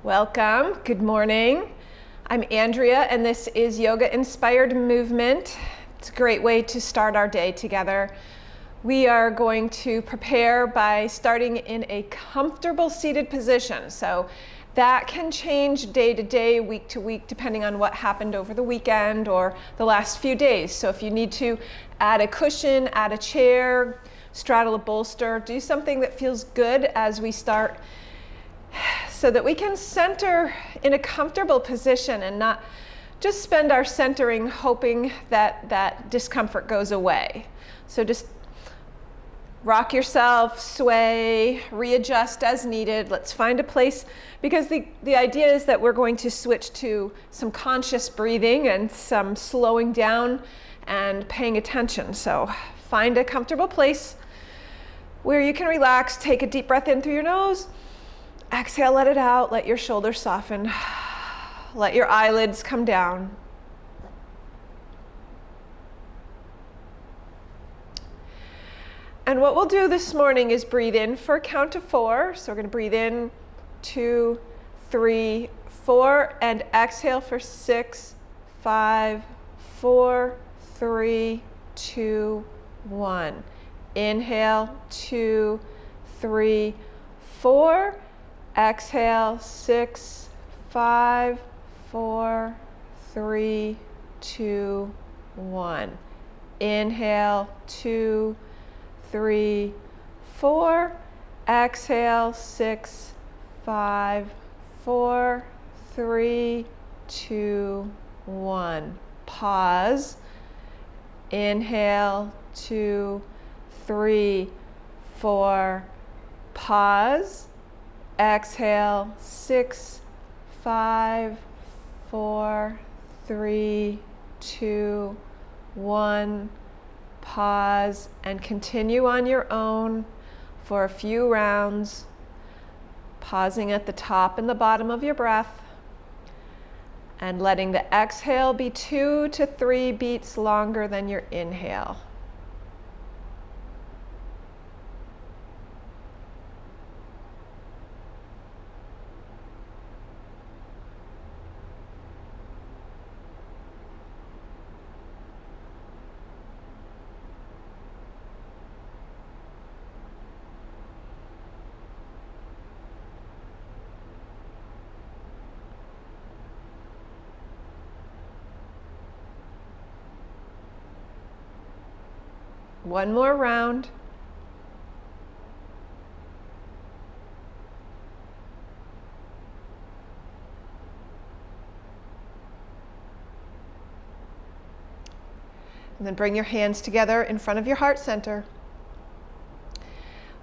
Welcome. Good morning. I'm Andrea, and this is Yoga Inspired Movement. It's a great way to start our day together. We are going to prepare by starting in a comfortable seated position. So that can change day to day, week to week, depending on what happened over the weekend or the last few days. So if you need to add a cushion, add a chair, straddle a bolster, do something that feels good as we start, so that we can center in a comfortable position and not just spend our centering hoping that that discomfort goes away. So just rock yourself, sway, readjust as needed. Let's find a place, because the idea is that we're going to switch to some conscious breathing and some slowing down and paying attention. So find a comfortable place where you can relax. Take a deep breath in through your nose. Exhale, let it out. Let your shoulders soften. Let your eyelids come down. And what we'll do this morning is breathe in for a count of 4. So we're going to breathe in 2, 3, 4, and exhale for 6, 5, 4, 3, 2, 1. Inhale, 2, 3, 4. Exhale, 6, 5, 4, 3, 2, 1. Inhale, 2, 3, 4. Exhale, 6, 5, 4, 3, 2, 1. Pause. Inhale, 2, 3, 4. Pause. Exhale, 6, 5, 4, 3, 2, 1. Pause and continue on your own for a few rounds, pausing at the top and the bottom of your breath and letting the exhale be 2 to 3 beats longer than your inhale. One more round. And then bring your hands together in front of your heart center.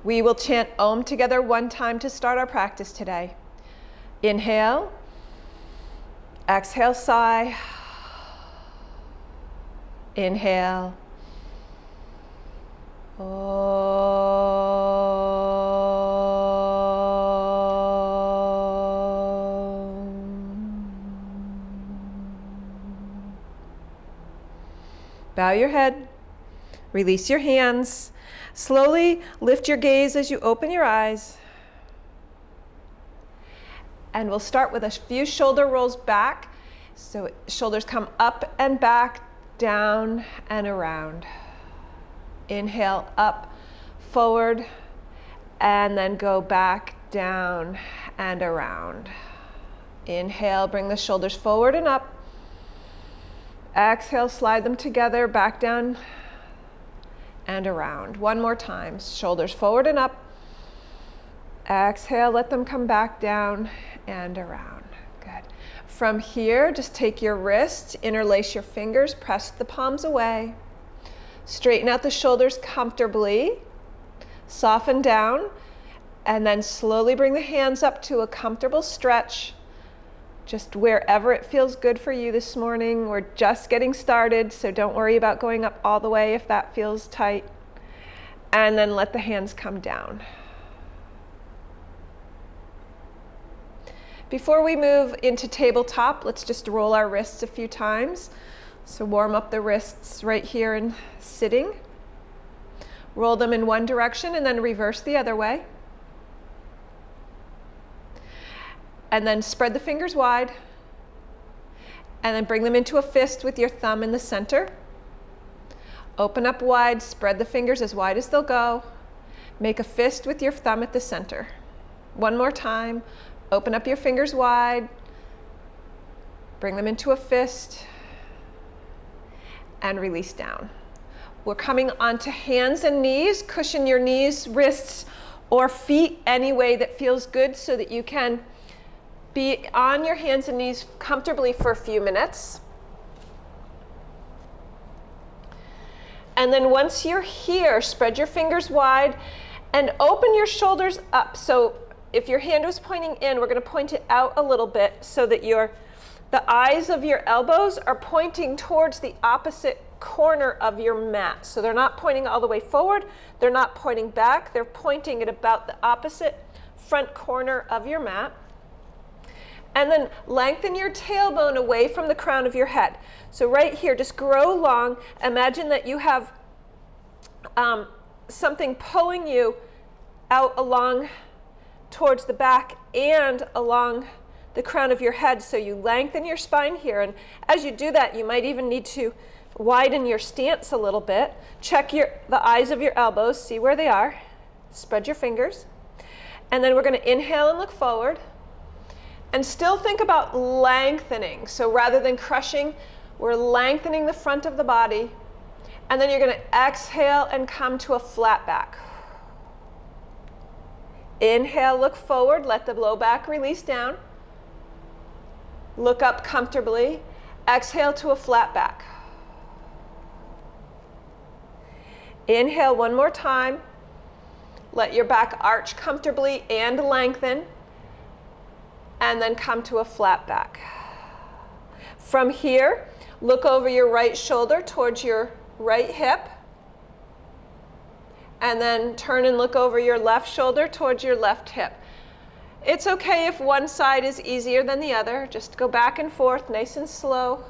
We will chant Om together one time to start our practice today. Inhale. Exhale, sigh. Inhale. Bow your head, release your hands, slowly lift your gaze as you open your eyes. And we'll start with a few shoulder rolls back. So shoulders come up and back, down and around. Inhale, up, forward, and then go back, down, and around. Inhale, bring the shoulders forward and up. Exhale, slide them together, back down, and around. One more time, shoulders forward and up. Exhale, let them come back down and around. Good. From here, just take your wrists, interlace your fingers, press the palms away. Straighten out the shoulders comfortably, soften down, and then slowly bring the hands up to a comfortable stretch, just wherever it feels good for you this morning. We're just getting started, so don't worry about going up all the way if that feels tight. And then let the hands come down. Before we move into tabletop, let's just roll our wrists a few times. So warm up the wrists right here in sitting. Roll them in one direction and then reverse the other way. And then spread the fingers wide. And then bring them into a fist with your thumb in the center. Open up wide, spread the fingers as wide as they'll go. Make a fist with your thumb at the center. One more time. Open up your fingers wide. Bring them into a fist. And release down. We're coming onto hands and knees. Cushion your knees, wrists, or feet any way that feels good so that you can be on your hands and knees comfortably for a few minutes. And then once you're here, spread your fingers wide and open your shoulders up. So if your hand was pointing in, we're going to point it out a little bit so that the eyes of your elbows are pointing towards the opposite corner of your mat. So they're not pointing all the way forward, they're not pointing back, they're pointing at about the opposite front corner of your mat. And then lengthen your tailbone away from the crown of your head. So right here, just grow long. Imagine that you have something pulling you out along towards the back and along the crown of your head. So you lengthen your spine here. And as you do that, you might even need to widen your stance a little bit. Check the eyes of your elbows, see where they are. Spread your fingers. And then we're going to inhale and look forward. And still think about lengthening. So rather than crushing, we're lengthening the front of the body. And then you're going to exhale and come to a flat back. Inhale, look forward, let the low back release down. Look up comfortably. Exhale to a flat back. Inhale one more time. Let your back arch comfortably and lengthen. And then come to a flat back. From here, look over your right shoulder towards your right hip. And then turn and look over your left shoulder towards your left hip. It's okay if one side is easier than the other. Just go back and forth, nice and slow.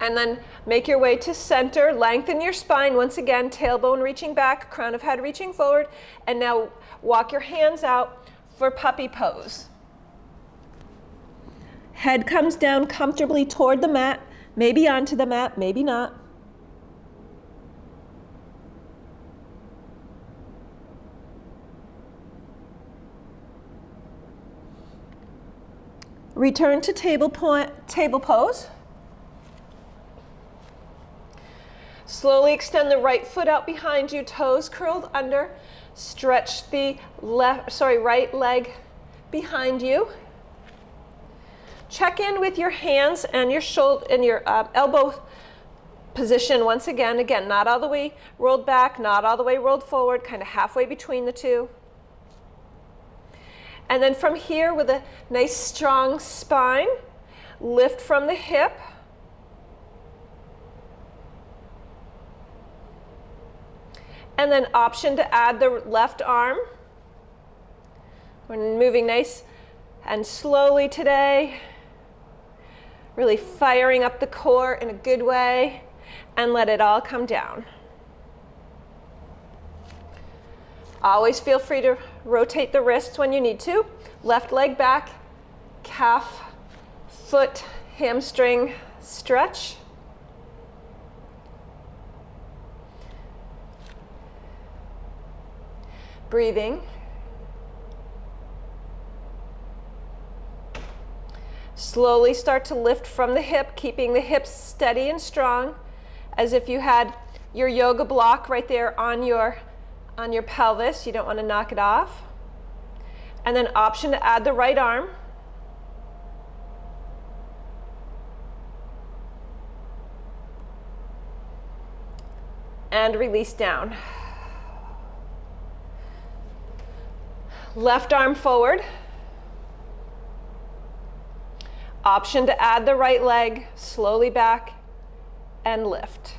And then make your way to center, lengthen your spine once again, tailbone reaching back, crown of head reaching forward, and now walk your hands out for puppy pose. Head comes down comfortably toward the mat, maybe onto the mat, maybe not. Return to table pose. Slowly extend the right foot out behind you, toes curled under. Stretch the right leg behind you. Check in with your hands and your shoulder and your elbow position once again. Again, not all the way rolled back, not all the way rolled forward, kind of halfway between the two. And then from here, with a nice strong spine, lift from the hip. And then option to add the left arm. We're moving nice and slowly today. Really firing up the core in a good way, and let it all come down. Always feel free to rotate the wrists when you need to. Left leg back, calf, foot, hamstring stretch. Breathing. Slowly start to lift from the hip, keeping the hips steady and strong, as if you had your yoga block right there on your pelvis. You don't want to knock it off. And then option to add the right arm. And release down. Left arm forward. Option to add the right leg, slowly back and lift.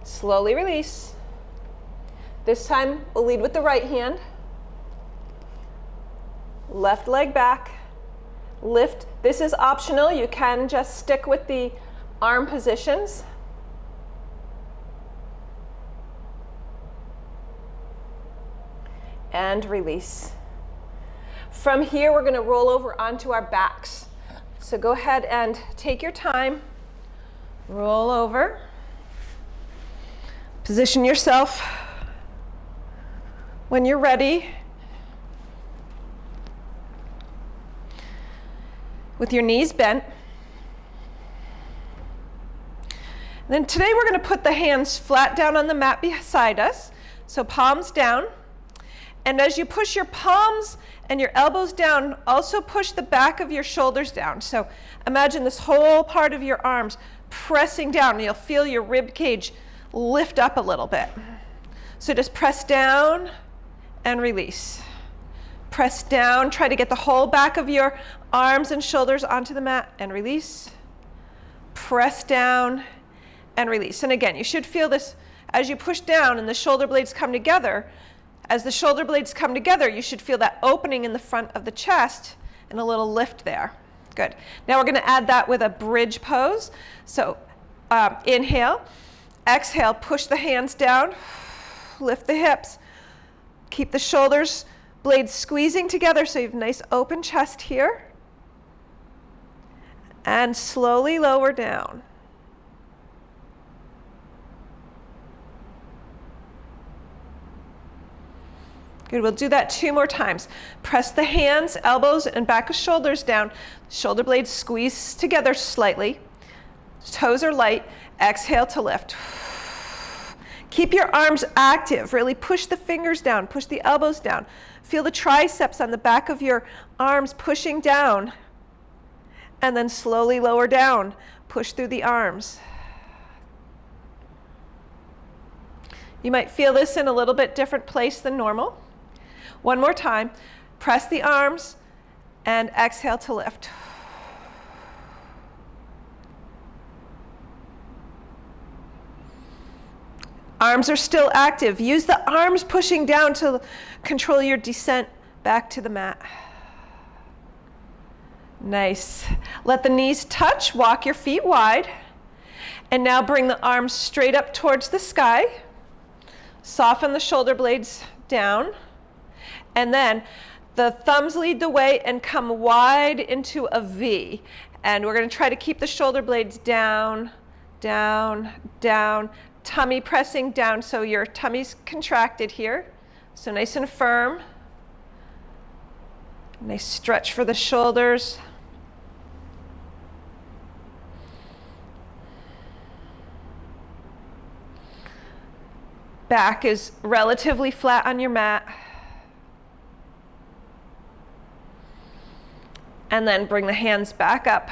Slowly release. This time we'll lead with the right hand. Left leg back, lift. This is optional. You can just stick with the arm positions. And release. From here, we're going to roll over onto our backs. So go ahead and take your time. Roll over. Position yourself when you're ready. With your knees bent. And then today we're going to put the hands flat down on the mat beside us. So palms down. And as you push your palms and your elbows down, also push the back of your shoulders down. So imagine this whole part of your arms pressing down, and you'll feel your rib cage lift up a little bit. So just press down and release. Press down, try to get the whole back of your arms and shoulders onto the mat and release. Press down and release. And again, you should feel this as you push down and the shoulder blades come together. As the shoulder blades come together, you should feel that opening in the front of the chest and a little lift there. Good. Now we're going to add that with a bridge pose. So inhale, exhale, push the hands down, lift the hips, keep the shoulders blades squeezing together so you have a nice open chest here, and slowly lower down. Good, we'll do that 2 more times. Press the hands, elbows, and back of shoulders down. Shoulder blades squeeze together slightly. Toes are light. Exhale to lift. Keep your arms active. Really push the fingers down, push the elbows down. Feel the triceps on the back of your arms pushing down. And then slowly lower down. Push through the arms. You might feel this in a little bit different place than normal. One more time. Press the arms and exhale to lift. Arms are still active. Use the arms pushing down to control your descent back to the mat. Nice. Let the knees touch. Walk your feet wide. And now bring the arms straight up towards the sky. Soften the shoulder blades down. And then the thumbs lead the way and come wide into a V. And we're going to try to keep the shoulder blades down, down, down. Tummy pressing down so your tummy's contracted here. So nice and firm. Nice stretch for the shoulders. Back is relatively flat on your mat. And then bring the hands back up.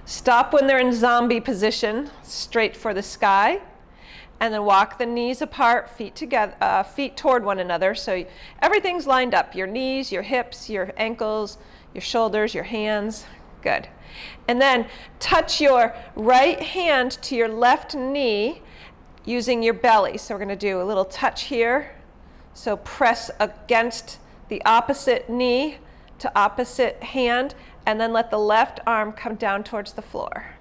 Stop when they're in zombie position, straight for the sky. And then walk the knees apart, feet together, feet toward one another. So everything's lined up. Your knees, your hips, your ankles, your shoulders, your hands. Good. And then touch your right hand to your left knee using your belly. So we're going to do a little touch here. So press against the opposite knee to opposite hand, and then let the left arm come down towards the floor.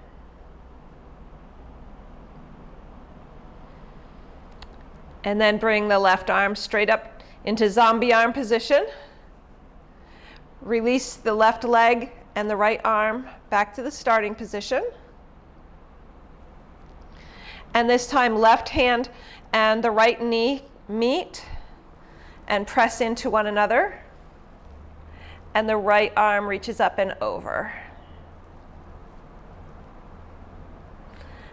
And then bring the left arm straight up into zombie arm position. Release the left leg and the right arm back to the starting position. And this time, left hand and the right knee meet and press into one another. And the right arm reaches up and over.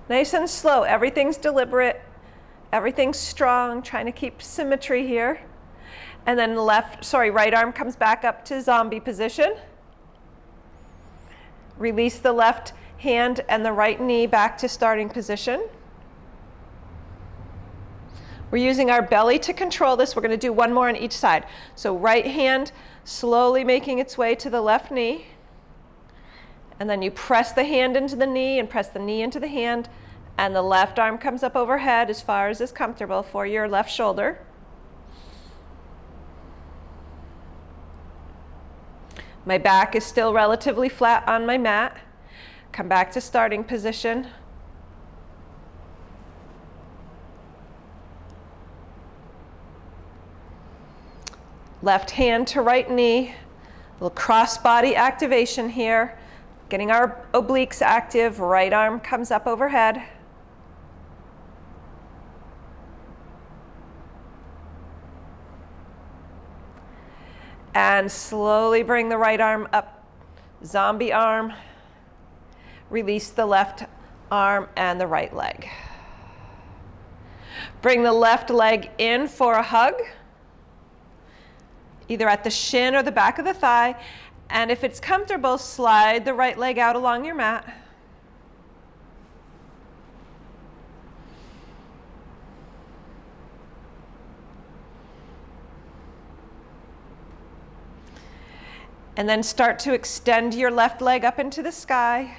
Nice and slow. Everything's deliberate. Everything's strong. Trying to keep symmetry here. And then right arm comes back up to zombie position. Release the left hand and the right knee back to starting position. We're using our belly to control this. We're going to do one more on each side. So right hand slowly making its way to the left knee. And then you press the hand into the knee and press the knee into the hand. And the left arm comes up overhead as far as is comfortable for your left shoulder. My back is still relatively flat on my mat. Come back to starting position. Left hand to right knee. A little cross body activation here. Getting our obliques active. Right arm comes up overhead. And slowly bring the right arm up. Zombie arm. Release the left arm and the right leg. Bring the left leg in for a hug, either at the shin or the back of the thigh. And if it's comfortable, slide the right leg out along your mat. And then start to extend your left leg up into the sky.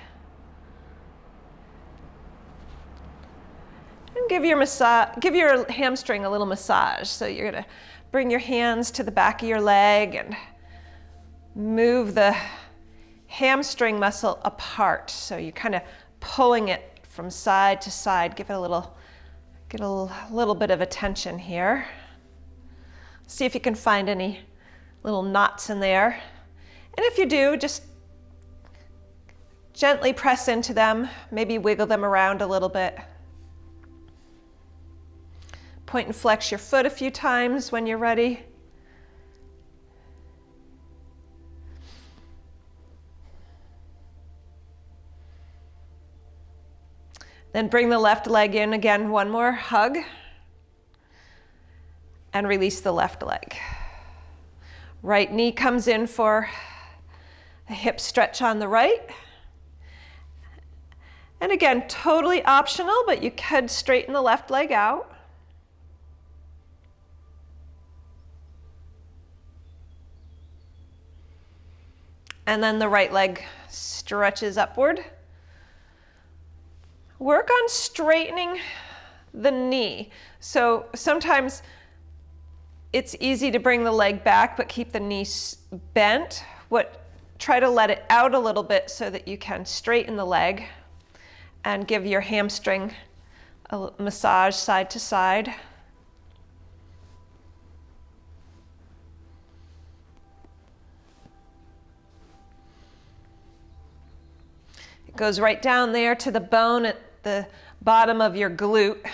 And give your hamstring a little massage. So you're going to bring your hands to the back of your leg and move the hamstring muscle apart. So you're kind of pulling it from side to side. Get a little bit of a tension here. See if you can find any little knots in there. And if you do, just gently press into them, maybe wiggle them around a little bit. Point and flex your foot a few times when you're ready. Then bring the left leg in again, one more hug, and release the left leg. Right knee comes in for a hip stretch on the right. And again, totally optional, but you could straighten the left leg out. And then the right leg stretches upward. Work on straightening the knee. So sometimes it's easy to bring the leg back, but keep the knee bent. Try to let it out a little bit so that you can straighten the leg and give your hamstring a massage side to side. It goes right down there to the bone at the bottom of your glute,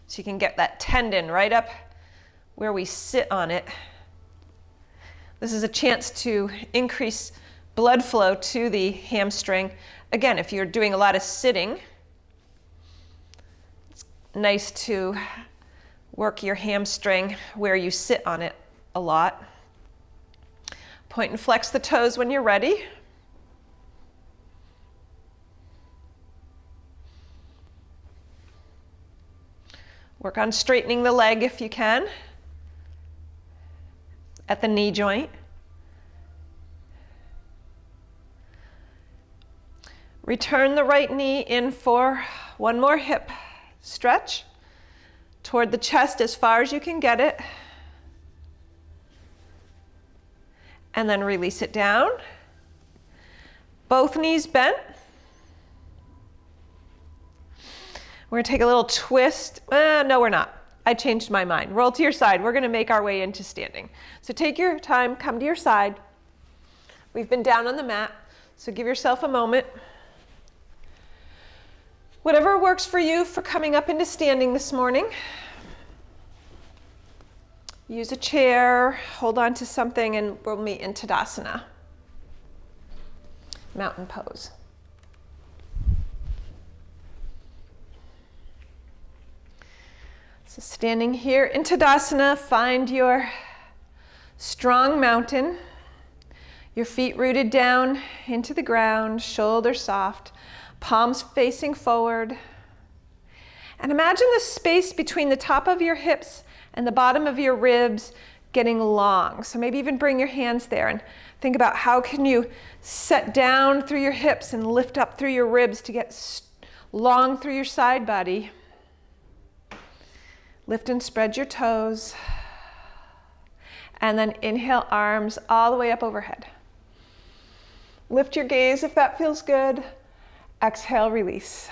so you can get that tendon right up where we sit on it. This is a chance to increase blood flow to the hamstring. Again, if you're doing a lot of sitting, it's nice to work your hamstring where you sit on it a lot. Point and flex the toes when you're ready. Work on straightening the leg if you can at the knee joint. Return the right knee in for one more hip stretch toward the chest as far as you can get it. And then release it down. Both knees bent. We're going to take a little twist. No, we're not. I changed my mind. Roll to your side. We're going to make our way into standing. So take your time, come to your side. We've been down on the mat, so give yourself a moment. Whatever works for you for coming up into standing this morning. Use a chair, hold on to something, and we'll meet in Tadasana, mountain pose. So standing here in Tadasana, find your strong mountain, your feet rooted down into the ground, shoulders soft, palms facing forward. And imagine the space between the top of your hips and the bottom of your ribs getting long. So maybe even bring your hands there and think about how can you set down through your hips and lift up through your ribs to get long through your side body. Lift and spread your toes. And then inhale, arms all the way up overhead. Lift your gaze if that feels good. Exhale, release.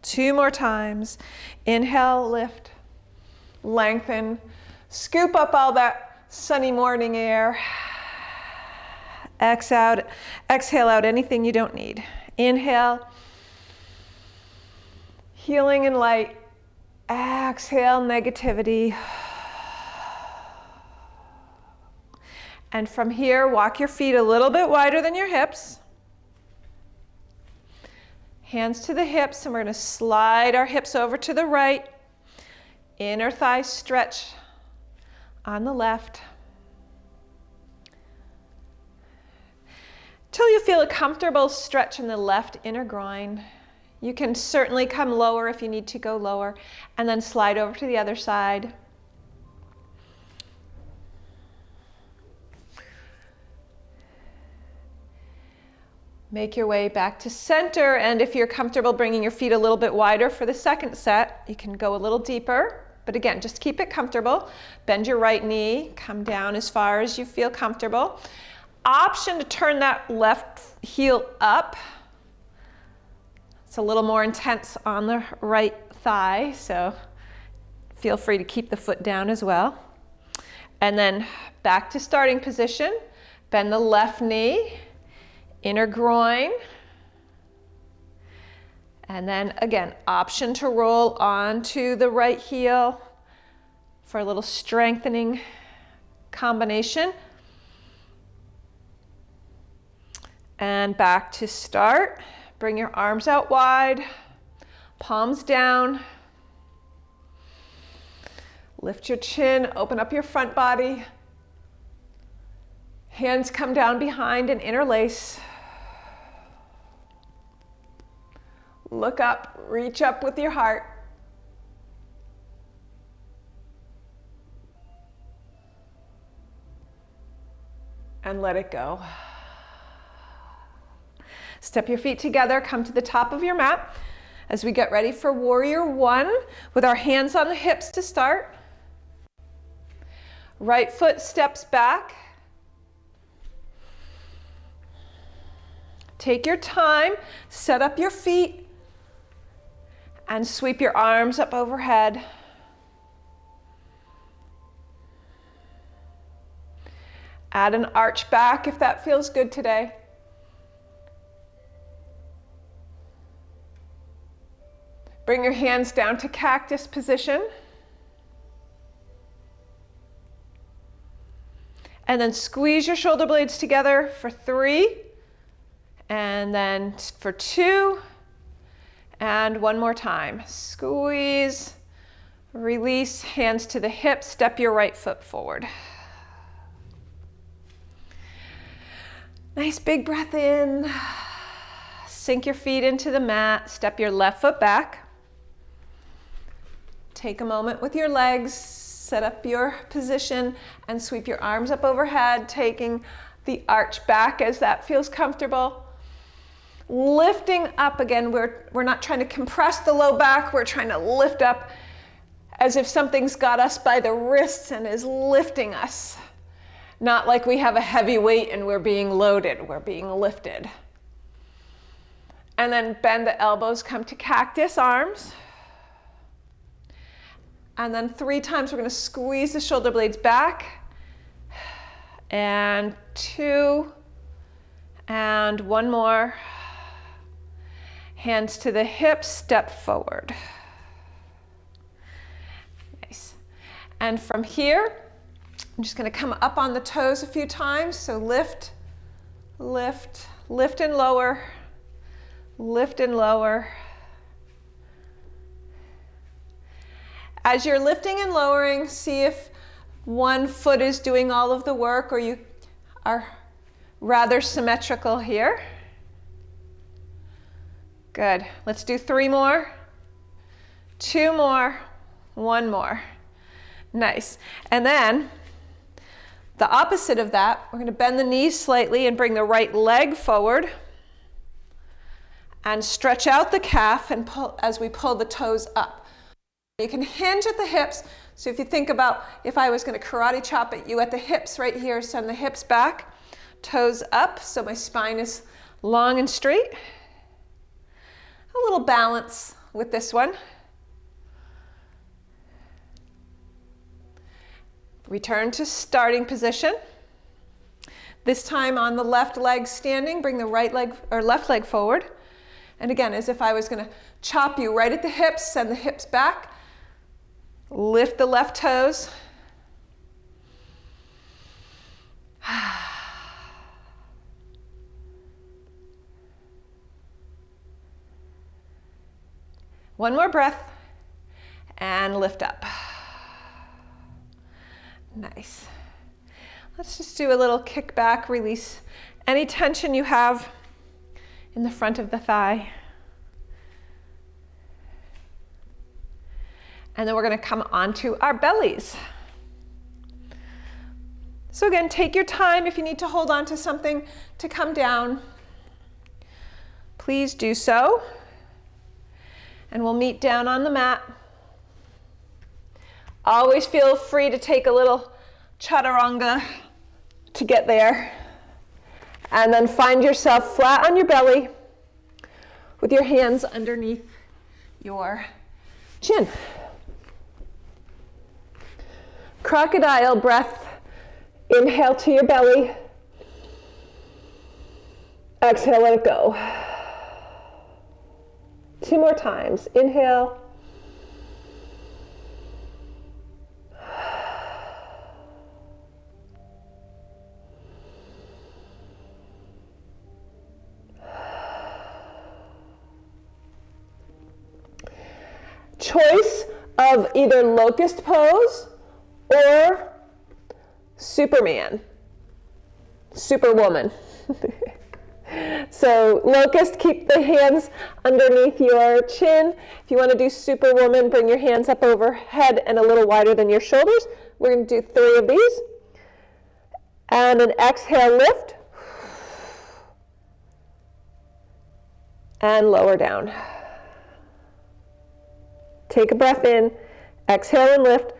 2 more times. Inhale, lift, lengthen, scoop up all that sunny morning air. Exhale out anything you don't need. Inhale, healing and light. Exhale, negativity. And from here, walk your feet a little bit wider than your hips. Hands to the hips, and we're going to slide our hips over to the right. Inner thigh stretch on the left. Till you feel a comfortable stretch in the left inner groin. You can certainly come lower if you need to go lower, and then slide over to the other side. Make your way back to center, and if you're comfortable bringing your feet a little bit wider for the second set, you can go a little deeper, but again, just keep it comfortable. Bend your right knee, come down as far as you feel comfortable. Option to turn that left heel up. It's a little more intense on the right thigh, so feel free to keep the foot down as well. And then back to starting position. Bend the left knee, inner groin, and then again, option to roll onto the right heel for a little strengthening combination. And back to start. Bring your arms out wide, palms down. Lift your chin, open up your front body. Hands come down behind and interlace. Look up, reach up with your heart. And let it go. Step your feet together, come to the top of your mat as we get ready for Warrior One with our hands on the hips to start. Right foot steps back. Take your time, set up your feet, and sweep your arms up overhead. Add an arch back if that feels good today. Bring your hands down to cactus position. And then squeeze your shoulder blades together for 3. And then for 2. And one more time. Squeeze, release, hands to the hips, step your right foot forward. Nice big breath in. Sink your feet into the mat, step your left foot back. Take a moment with your legs, set up your position, and sweep your arms up overhead, taking the arch back as that feels comfortable. Lifting up again, we're not trying to compress the low back, we're trying to lift up as if something's got us by the wrists and is lifting us. Not like we have a heavy weight and we're being loaded, we're being lifted. And then bend the elbows, come to cactus arms. And then 3 times we're going to squeeze the shoulder blades back. And 2. And 1 more. Hands to the hips, step forward. Nice. And from here, I'm just going to come up on the toes a few times. So lift, lift, lift and lower, lift and lower. As you're lifting and lowering, see if one foot is doing all of the work or you are rather symmetrical here. Good. Let's do 3 more, 2 more, 1 more. Nice. And then the opposite of that, we're going to bend the knees slightly and bring the right leg forward and stretch out the calf and pull as we pull the toes up. You can hinge at the hips. So if you think about if I was going to karate chop at you at the hips right here, send the hips back. toes up so my spine is long and straight. A little balance with this one. Return to starting position. This time on the left leg standing, bring the right leg or left leg forward. And again, as if I was going to chop you right at the hips, send the hips back. Lift the left toes. One more breath and lift up. Nice. Let's just do a little kick back, release any tension you have in the front of the thigh. And then we're going to come onto our bellies. So again, take your time. If you need to hold on to something to come down, please do so. And we'll meet down on the mat. Always feel free to take a little chaturanga to get there. And then find yourself flat on your belly with your hands underneath your chin. Crocodile breath. Inhale to your belly. Exhale, let it go. 2 more times. Inhale. Choice of either locust pose or Superman, Superwoman. So locust, keep the hands underneath your chin. If you want to do Superwoman, bring your hands up overhead and a little wider than your shoulders. We're going to do 3 of these. And an exhale, lift. And lower down. Take a breath in, exhale and lift.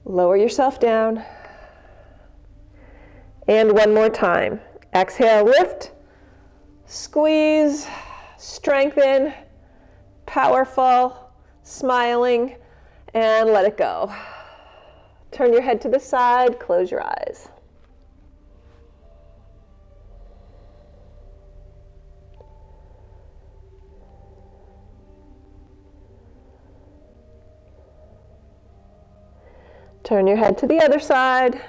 Lower yourself down. And one more time. Exhale, lift, squeeze, strengthen, powerful, smiling, and let it go. Turn your head to the side, close your eyes. Turn your head to the other side.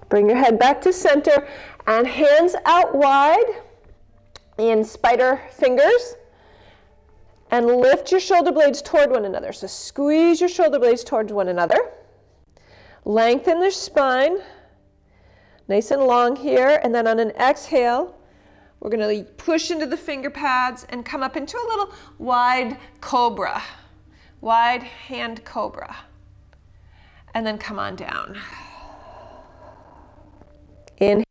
Bring your head back to center and hands out wide in spider fingers. And lift your shoulder blades toward one another. So squeeze your shoulder blades towards one another. Lengthen the spine. Nice and long here, and then on an exhale, we're going to push into the finger pads and come up into a little wide cobra, wide hand cobra, and then come on down. Inhale,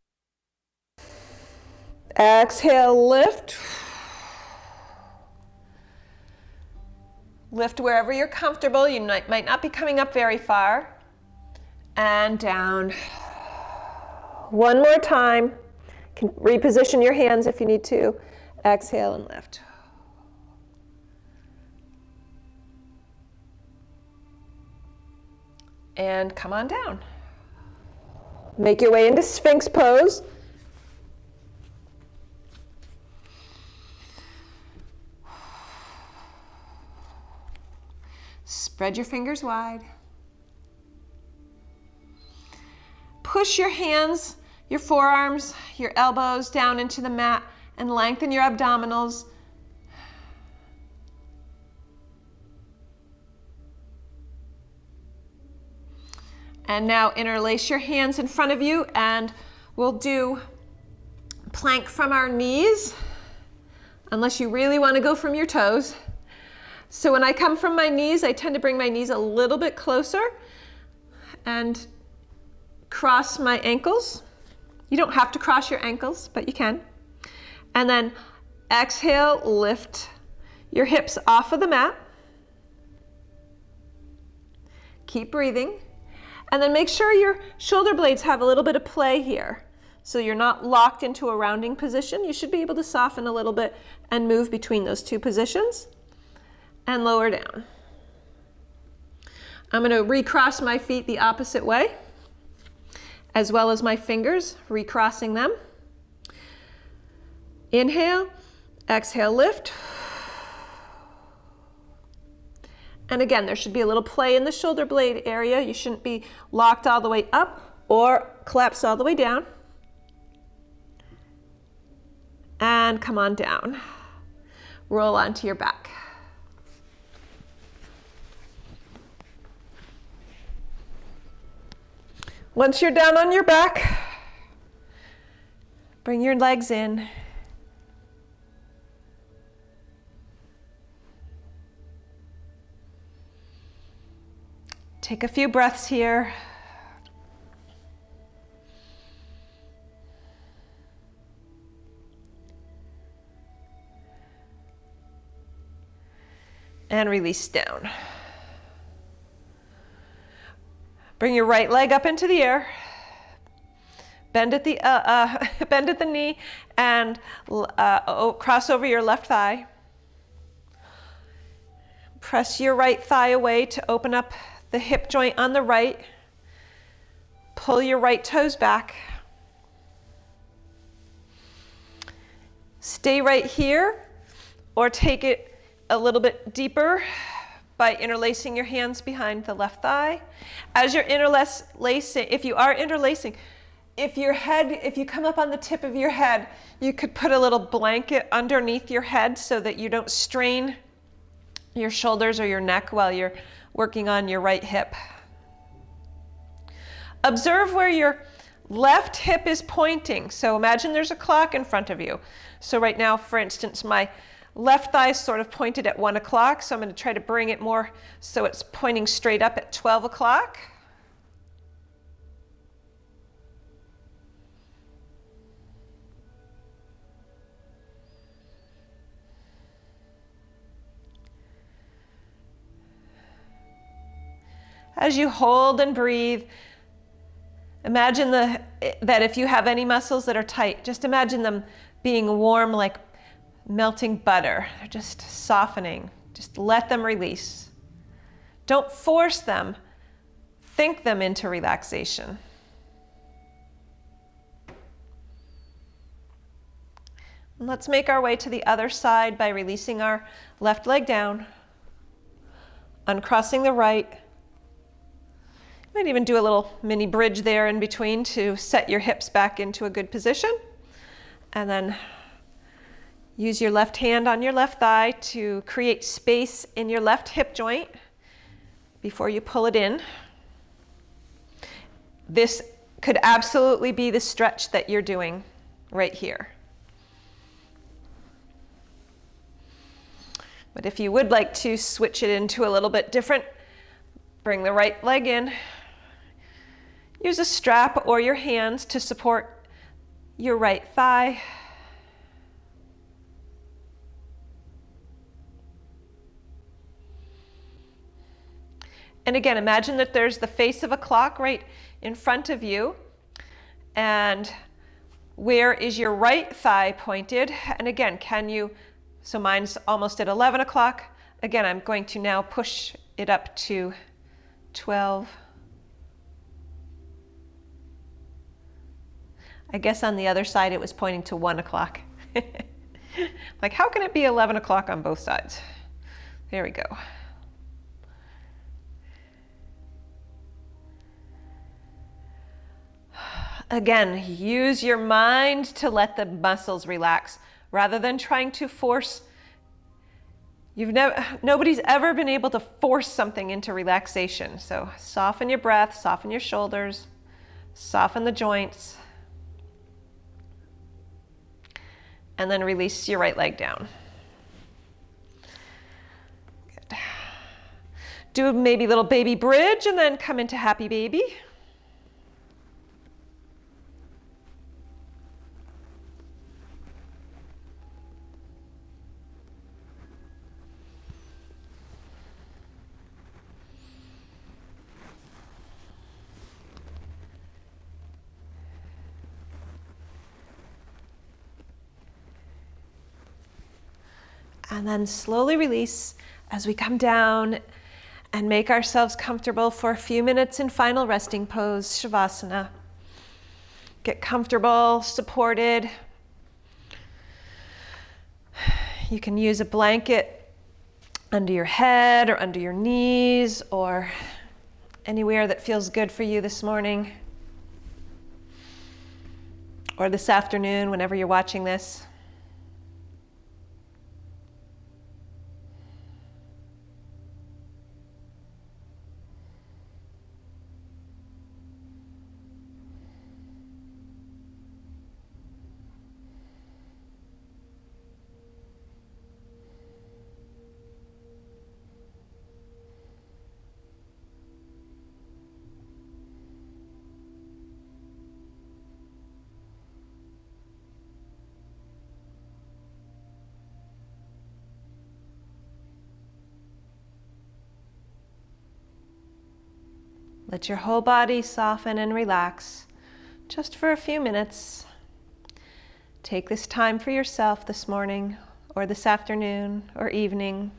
exhale, lift. Lift wherever you're comfortable. You might not be coming up very far, and down. One more time. You can reposition your hands if you need to. Exhale and lift. And come on down. Make your way into Sphinx pose. Spread your fingers wide. Push your hands, your forearms, your elbows down into the mat and lengthen your abdominals. And now interlace your hands in front of you and we'll do plank from our knees, unless you really want to go from your toes. So when I come from my knees, I tend to bring my knees a little bit closer and cross my ankles. You don't have to cross your ankles, but you can. And then exhale, lift your hips off of the mat. Keep breathing. And then make sure your shoulder blades have a little bit of play here. So you're not locked into a rounding position. You should be able to soften a little bit and move between those two positions. And lower down. I'm going to recross my feet the opposite way, as well as my fingers, recrossing them. Inhale, exhale, lift. And again, there should be a little play in the shoulder blade area. You shouldn't be locked all the way up or collapsed all the way down. And come on down. Roll onto your back. Once you're down on your back, bring your legs in. Take a few breaths here. And release down. Bring your right leg up into the air. Bend at the knee and cross over your left thigh. Press your right thigh away to open up the hip joint on the right. Pull your right toes back. Stay right here or take it a little bit deeper by interlacing your hands behind the left thigh. As you're interlacing, if you are interlacing, if you come up on the tip of your head, you could put a little blanket underneath your head so that you don't strain your shoulders or your neck while you're working on your right hip. Observe where your left hip is pointing. So imagine there's a clock in front of you. So right now, for instance, my left thigh is sort of pointed at 1 o'clock, so I'm going to try to bring it more so it's pointing straight up at 12 o'clock. As you hold and breathe, imagine that if you have any muscles that are tight, just imagine them being warm like melting butter. They're just softening. Just let them release. Don't force them. Think them into relaxation. And let's make our way to the other side by releasing our left leg down, uncrossing the right. Might even do a little mini bridge there in between to set your hips back into a good position. And then use your left hand on your left thigh to create space in your left hip joint before you pull it in. This could absolutely be the stretch that you're doing right here. But if you would like to switch it into a little bit different, bring the right leg in. Use a strap or your hands to support your right thigh. And again, imagine that there's the face of a clock right in front of you. And where is your right thigh pointed? And again, so mine's almost at 11 o'clock. Again, I'm going to now push it up to 12. I guess on the other side it was pointing to 1 o'clock. Like, how can it be 11 o'clock on both sides? There we go. Again, use your mind to let the muscles relax rather than trying to force. Nobody's ever been able to force something into relaxation. So soften your breath, soften your shoulders, soften the joints, and then release your right leg down. Good. Do maybe a little baby bridge and then come into happy baby. And then slowly release as we come down and make ourselves comfortable for a few minutes in final resting pose, Shavasana. Get comfortable, supported. You can use a blanket under your head or under your knees or anywhere that feels good for you this morning or this afternoon, whenever you're watching this. Let your whole body soften and relax just for a few minutes. Take this time for yourself this morning or this afternoon or evening.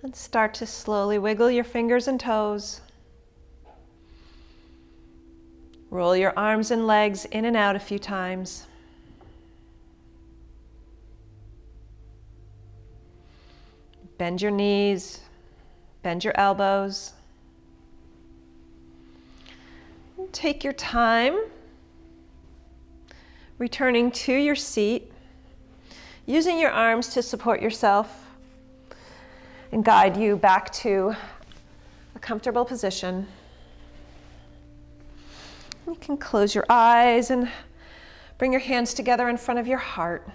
And start to slowly wiggle your fingers and toes. Roll your arms and legs in and out a few times. Bend your knees, bend your elbows. And take your time, returning to your seat, using your arms to support yourself and guide you back to a comfortable position. You can close your eyes and bring your hands together in front of your heart.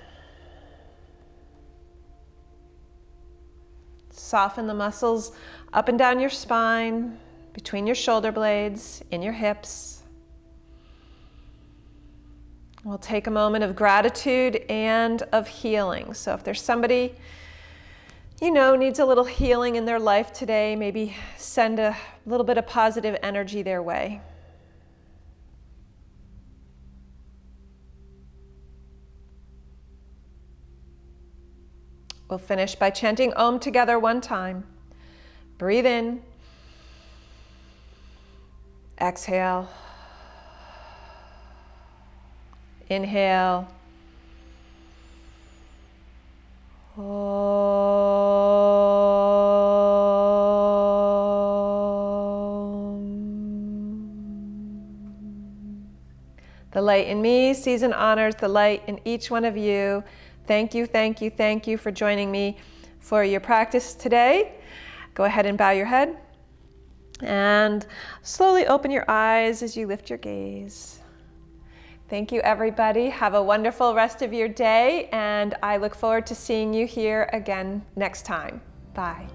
Soften the muscles up and down your spine, between your shoulder blades, in your hips. We'll take a moment of gratitude and of healing. So if there's somebody you know needs a little healing in their life today, maybe send a little bit of positive energy their way. We'll finish by chanting Om together one time. Breathe in. Exhale. Inhale. The light in me sees and honors the light in each one of you. Thank you, thank you, thank you for joining me for your practice today. Go ahead and bow your head and slowly open your eyes as you lift your gaze. Thank you, everybody. Have a wonderful rest of your day, and I look forward to seeing you here again next time. Bye.